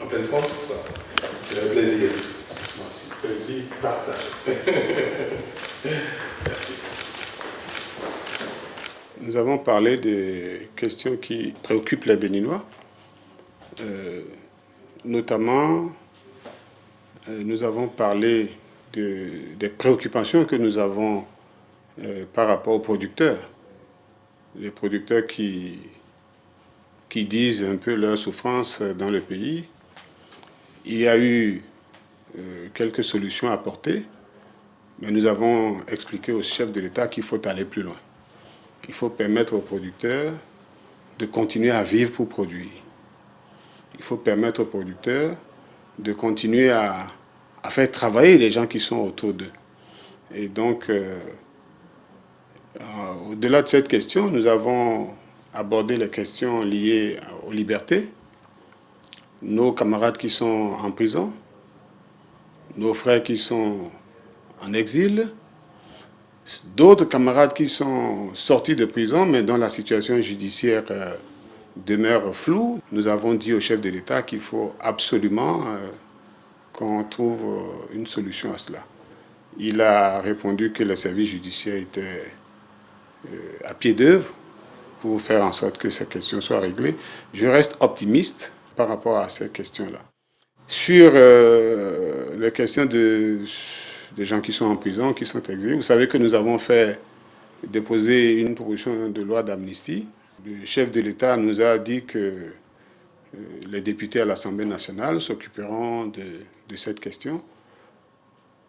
pleine forme pour ça. C'est un plaisir. Merci. Plaisir, partage. Merci. Nous avons parlé des questions qui préoccupent les Béninois. Notamment, nous avons parlé des préoccupations que nous avons par rapport aux producteurs. Les producteurs qui disent un peu leur souffrance dans le pays. Il y a eu quelques solutions apportées, mais nous avons expliqué au chef de l'État qu'il faut aller plus loin. Il faut permettre aux producteurs de continuer à vivre pour produire. Il faut permettre aux producteurs de continuer à faire travailler les gens qui sont autour d'eux. Et donc, au-delà de cette question, nous avons abordé les questions liées aux libertés, nos camarades qui sont en prison, nos frères qui sont en exil, d'autres camarades qui sont sortis de prison, mais dont la situation judiciaire demeure floue. Nous avons dit au chef de l'État qu'il faut absolument qu'on trouve une solution à cela. Il a répondu que les services judiciaires étaient à pied d'œuvre pour faire en sorte que ces questions soient réglées. Je reste optimiste par rapport à ces questions-là. Sur les questions des gens qui sont en prison, qui sont exilés, vous savez que nous avons déposer une proposition de loi d'amnistie. Le chef de l'État nous a dit que les députés à l'Assemblée nationale s'occuperont de cette question.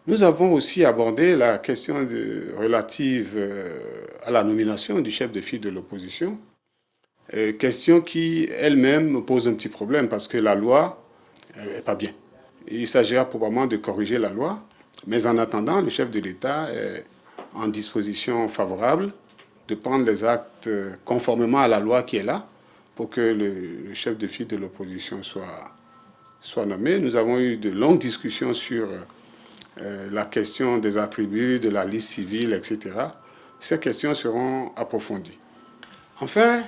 Nous avons aussi abordé la question relative à la nomination du chef de file de l'opposition, question qui elle-même pose un petit problème parce que la loi n'est pas bien. Il s'agira probablement de corriger la loi, mais en attendant, le chef de l'État est en disposition favorable de prendre les actes conformément à la loi qui est là pour que le chef de file de l'opposition soit nommé. Nous avons eu de longues discussions sur la question des attributs, de la liste civile, etc. Ces questions seront approfondies. Enfin,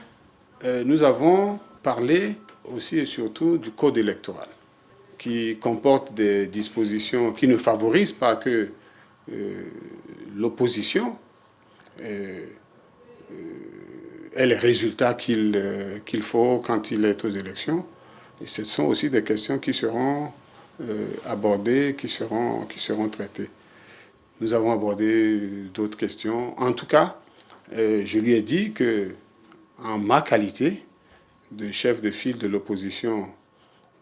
nous avons parlé aussi et surtout du code électoral, qui comporte des dispositions qui ne favorisent pas que l'opposition ait les résultats qu'il faut quand il est aux élections. Et ce sont aussi des questions qui seront abordées, qui seront traitées. Nous avons abordé d'autres questions. En tout cas, je lui ai dit que, en ma qualité de chef de file de l'opposition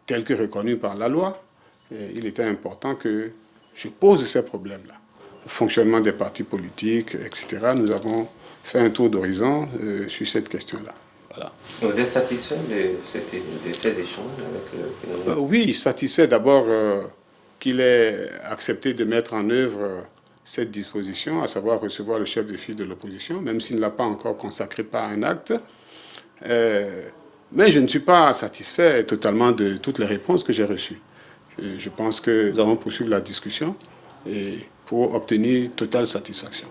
tel que reconnu par la loi, il était important que je pose ces problèmes-là. Le fonctionnement des partis politiques, etc. Nous avons fait un tour d'horizon sur cette question-là. Voilà. Vous êtes satisfait de ces échanges avec le Oui, satisfait d'abord qu'il ait accepté de mettre en œuvre cette disposition, à savoir recevoir le chef de file de l'opposition, même s'il ne l'a pas encore consacré par un acte. Mais je ne suis pas satisfait totalement de toutes les réponses que j'ai reçues. Je pense que nous allons poursuivre la discussion pour obtenir totale satisfaction.